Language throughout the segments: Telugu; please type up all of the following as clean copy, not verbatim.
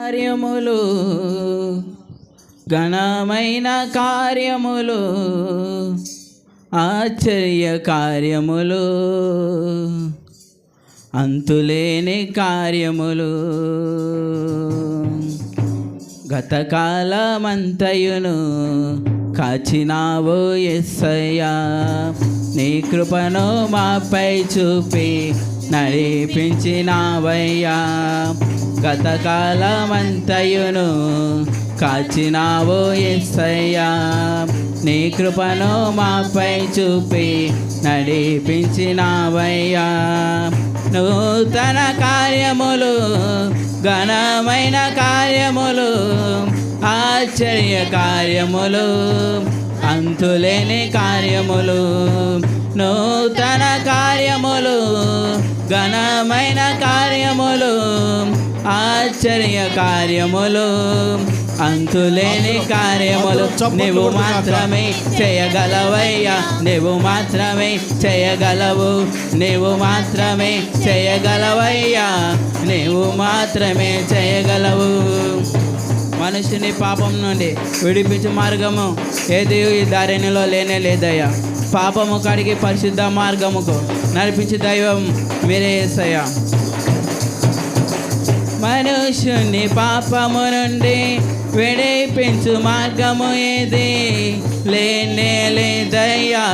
కార్యములు ఘనమైన కార్యములు ఆశ్చర్య కార్యములు అంతులేని కార్యములు గతకాలమంతయును కాచినావో యేసయ్యా, నీ కృపను మాపై చూపి నడిపించినావయ్యా. గతకాలమంతయును కాచినావో యేసయ్యా, నీ కృపను మాపై చూపి నడిపించినావయ్యా. నూతన కార్యములు ఘనమైన కార్యములు ఆశ్చర్య కార్యములు అంతులేని కార్యములు. నూతన కార్యములు ఘనమైన కార్యములు ఆశ్చర్య కార్యములు అంతులేని కార్యములు నీవు మాత్రమే చేయగలవయ్యా, నీవు మాత్రమే చేయగలవు, నీవు మాత్రమే చేయగలవయ్యా, నీవు మాత్రమే చేయగలవు. మనుషుని పాపం నుండి విడిపించే మార్గము ఏది ఈ దారిలో లేనే లేదయ్యా. పాపము కడిగి పరిశుద్ధ మార్గముకు నడిపించే దైవం మీరే యేసయ్యా. మనుషుని పాపము నుండి విడిపించు మార్గము ఏది లేనే లేదయ్యా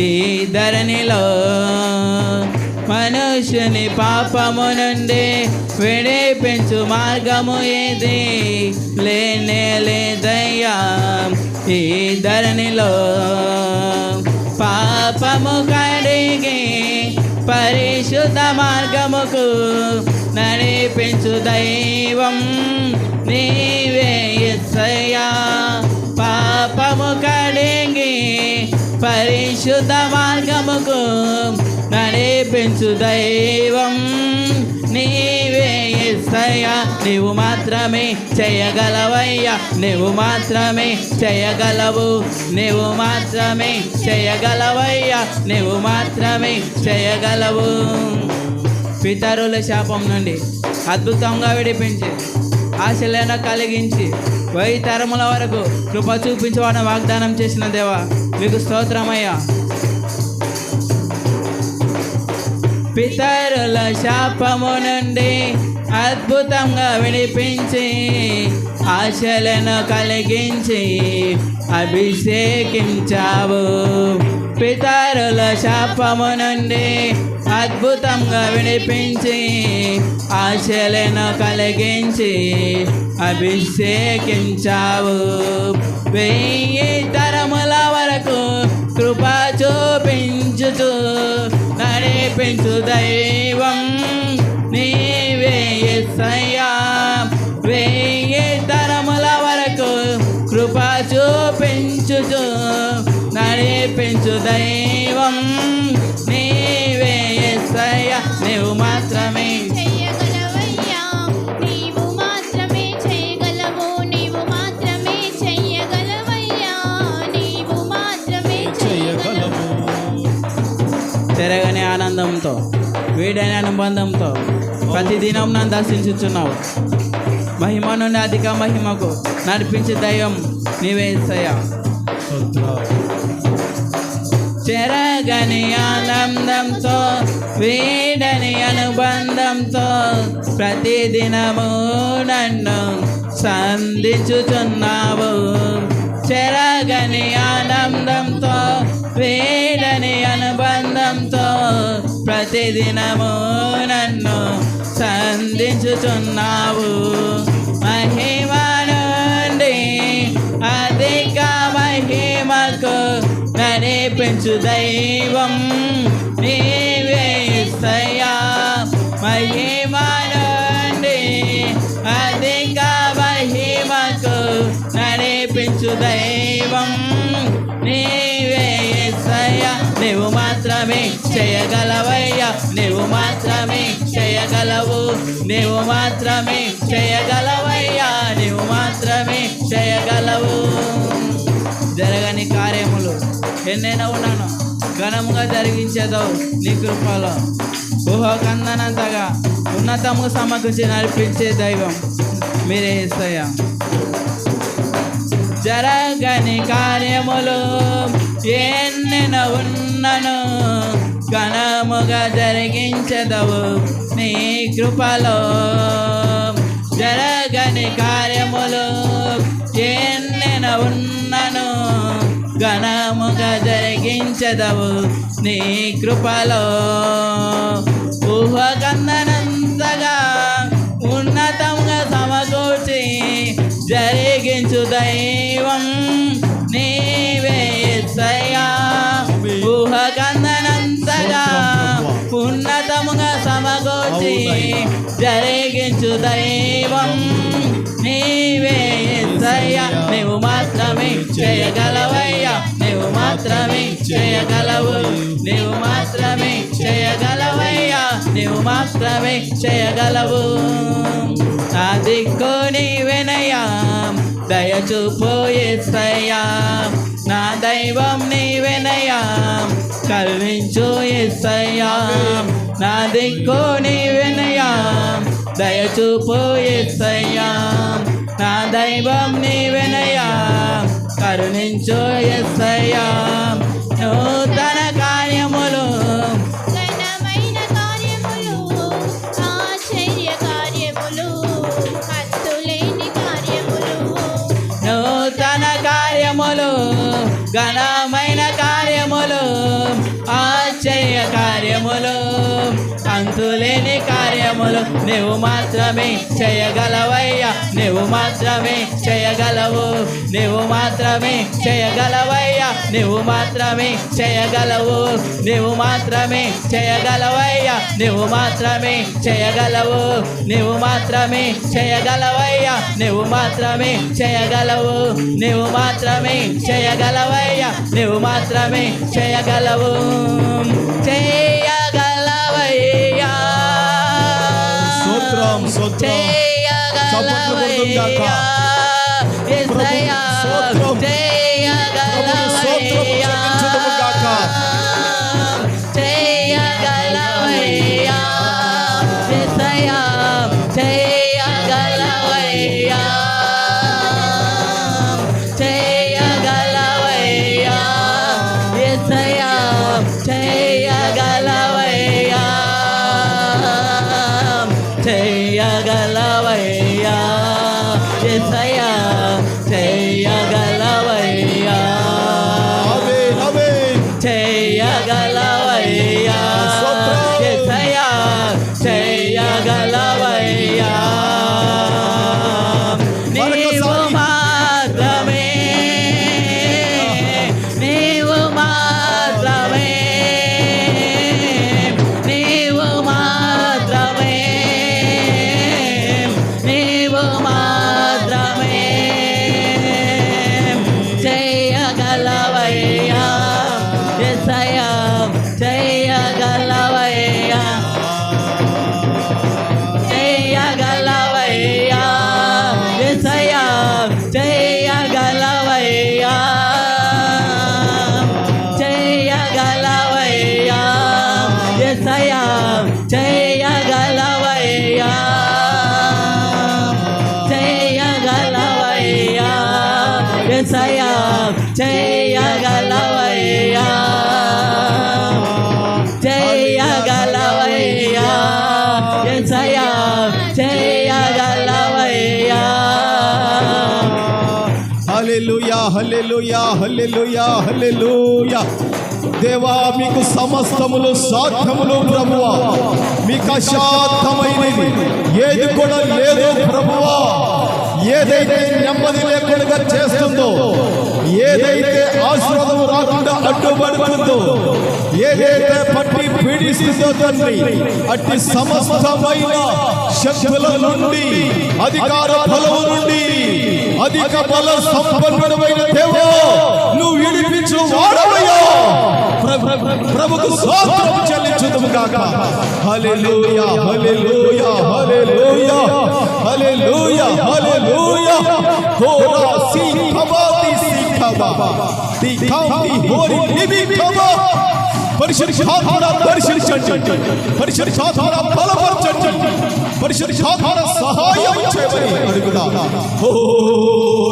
ఈ ధరణిలో. మనుషుని పాపము నుండి విడిపించు మార్గము ఏది లేనే లేదయ్యా ఈ ధరణిలో. పాపము కడిగి పరిశుద్ధ మార్గముకు నడిపించు దైవం నీవే యేసయ్యా. పాపము కడిగి పరిశుద్ధ మార్గముకు నడిపించు దైవం నీవే యేసయ్యా. నీవు మాత్రమే చేయగలవయ్యా, నీవు మాత్రమే చేయగలవు, నీవు మాత్రమే చేయగలవయ్యా, నీవు మాత్రమే చేయగలవు. పితరుల శాపం నుండి అద్భుతంగా విడిపించి ఆశలను కలిగించి 1000 తరముల వరకు కృప చూపించవాలని వాగ్దానం చేసిన దేవా మీకు స్తోత్రమయ్యా. పితరుల శాపము నుండి అద్భుతంగా విడిపించి ఆశలను కలిగించి అభిషేకించావు. పితరుల శాపము నుండి అద్భుతంగా విడిపించి ఆశలను కలిగించి అభిషేకించావు. 1000 తరముల వరకు కృప చూపించుచు నడిపించు దైవం నీవే యేసయ్యా. 1000 తరముల వరకు కృప చూపించుచు నడిపించు దైవం నీవే యేసయ్యా. నీవు మాత్రమే చేయగలవయ్యా, నీవు మాత్రమే చేయగలవు, నీవు మాత్రమే చేయగలవయ్యా, నీవు మాత్రమే చేయగలవు. తెరగని ఆనందంతో వీడని అనుబంధంతో ప్రతిదినం నన్ను దర్శించుచున్నావు. మహిమ నుండి అధిక మహిమకు నడిపించే దైవం నీవే యేసయ్యా. చెరగని ఆనందంతో వీడని అనుబంధంతో ప్రతిదినము నన్ను సంధించుచున్నావు. చెరగని ఆనందంతో వీడని అనుబంధంతో ప్రతిదినము నన్ను సంధించుచున్నావు. మహిమ నుండి అధిక మహిమకు నడిపించు దైవం నీవే యేసయ్యా. మహిమ నుండి అధిక మహిమకు నడిపించు దైవం నీవే యేసయ్యా. నీవు మాత్రమే చేయగలవయ్యా, నీవు మాత్రమే చేయగలవు, నీవు మాత్రమే చేయగలవయ్యా, నీవు మాత్రమే చేయగలవు. జరగని కార్యములు ఎన్నైనా ఉన్నాను ఘనముగా జరిగించేదవు నీ కృపలో. ఊహకందనంతగా ఉన్నతము సమకూర్చి నడిపించే దైవం మీరే యేసయ్యా. జరగని కార్యములు ఎన్నెన్నో ఉన్నను ఘనముగా జరిగించదవు నీ కృపలో. జరగని కార్యములు ఎన్నెన్నో ఉన్నను ఘనముగా జరిగించదవు నీ కృపలో. ఊహకందనంతగా ఉన్నతంగా సమకూర్చి జరిగించు దైవం నీవే యేసయ్యా. ఊహకందనంతగా ఉన్నతముగా సమకూర్చి జరిగించు దైవం నీవే యేసయ్యా. నీవు మాత్రమే చేయగలవయ్యా, నీవు మాత్రమే చేయగలవు, నీవు మాత్రమే చేయగలవయ్యా, నీవు మాత్రమే చేయగలవు. నా దిక్కు నీవెనయ్యా, దయచూపు యేసయ్యా. నా దైవం నీవెనయ్యా, కరుణించు యేసయ్యా. నా దిక్కు నీవెనయ్యా, దయచూపు యేసయ్యా. నా దైవం నీవెనయ్యా, కరుణించు యేసయ్యా. నూతన కార్యములు ఘనమైన కార్యములు, ఆశ్చర్య కార్యములు, అంతులేని కార్యములు. నూతన కార్యములు, ఘనమైన కార్యములు, ఆశ్చర్య కార్యములు, అంతులేని కార్యములు నీవు మాత్రమే చేయగలవయ్యా, నీవు మాత్రమే చేయగలవు, నీవు మాత్రమే చేయగలవయ్యా, నీవు మాత్రమే చేయగలవు, నీవు మాత్రమే చేయగలవయ్యా, నీవు మాత్రమే చేయగలవు, నీవు మాత్రమే చేయగలవయ్యా, నీవు మాత్రమే చేయగలవు, నీవు మాత్రమే చేయగలవయ్యా, నీవు మాత్రమే చేయగలవు, చేయగలవయ్యా. స్తోత్రం స్తోత్రం చేయగలవయ్యా యేసయ్యా, చేయగలవయ్యా, చేయగలవయ్యా యేసయ్యా, చేయగలవయ్యా, చేయగలవయ్యా యేసయ్యా, చేయగలవయ్యా, చేయగలవయ్యా యేసయ్యా, చేయగలవయ్యా, ఆమేన్ ఆమేన్ చేయగలవయ్యా యేసయ్యా, చేయగలవయ్యా. నీవు మాత్రమే, నీవు మాత్రమే, నీవు మాత్రమే, నీవు మాత్రమే చేయగలవయ్యా యేసయ్యా, చేయగలవయ్యా, చేయగలవయ్యా యేసయ్యా, చేయగలవయ్యా, చేయగలవయ్యా యేసయ్యా, చేయగలవయ్యా, చేయగలవయ్యా యేసయ్యా, చేయగలవయ్యా, చేయగలవయ్యా యేసయ్యా, చేయగలవయ్యా. హల్లెలూయా హల్లెలూయా హల్లెలూయా హల్లెలూయా. దేవా మీకు సమస్తములు సాధ్యములు ప్రభువా, మీకు అసాధ్యమైనది ఏది కూడా లేదు ప్రభువా. ఏదైతే నెమ్మది లేకుండా చేస్తుందో, ఏదైతే ఆశీర్వాదం రాకుండా అడ్డుపడుతుందో, ఏదైతే పట్టి పీడిస్తుందో తండ్రి, అట్టి సమస్తమైన శక్తుల నుండి, అధికార బలము నుండి, అధిక బల సంపన్నుడమైన దేవా నువ్వు విడిపించు వాడవయ్యా. ప్రభుకు స్తోత్రం చెల్లించుదుము గాక. హల్లెలూయా హల్లెలూయా హల్లెలూయా హల్లెలూయా హల్లెలూయా. హోరా సి ఖబాతి సి ఖబా ది కౌంటి హోరి లిబి ఖబా. పరిశుద్ధాత్మను దర్శించండి, పరిశుద్ధాత్మను బలపరచండి, పరిశుద్ధాత్మ సహాయం చేయమని అడుగుదాం. ఓ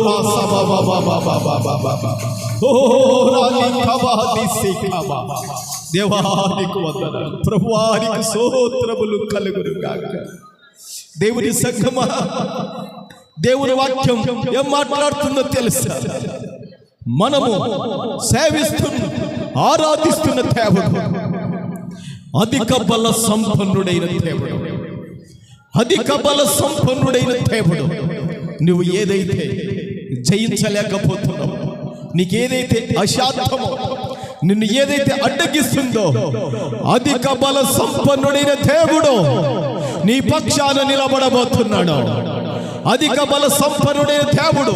రాసా బాబా బాబా బాబా బాబా ఓ రాని కబాది సికబా దేవానికి వందనాలు. ప్రభువానికి స్తోత్రములు కలుగును గాక. దేవుని సంగమా, దేవుని వాక్యం ఏం మాట్లాడుతుందో తెలుసా? మనము సేవిస్తున్న ఆరాధిస్తున్న దేవుడు అధిక బల సంపన్నుడైన దేవుడు, అధిక బల సంపన్నుడైన దేవుడు. నువ్వు ఏదైతే జయించలేకపోతున్నావు, నీకేదైతే అశాంతమో, నిన్ను ఏదైతే అడ్డగిస్తుందో, అధిక బల సంపన్నుడైన దేవుడు నీ పక్షాన నిలబడబోతున్నాడు. అధిక బల సంపన్నుడైన దేవుడు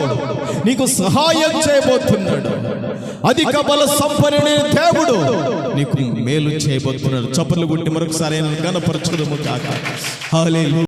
నీకు సహాయం చేయబోతున్నాడు. అధిక బల సంపన్నుడైన దేవుడు నీకు మేలు చేయబోతున్నాడు. చప్పట్లు కొట్టి మరొకసారి గణపరచుదుము కాక. హల్లెలూయా.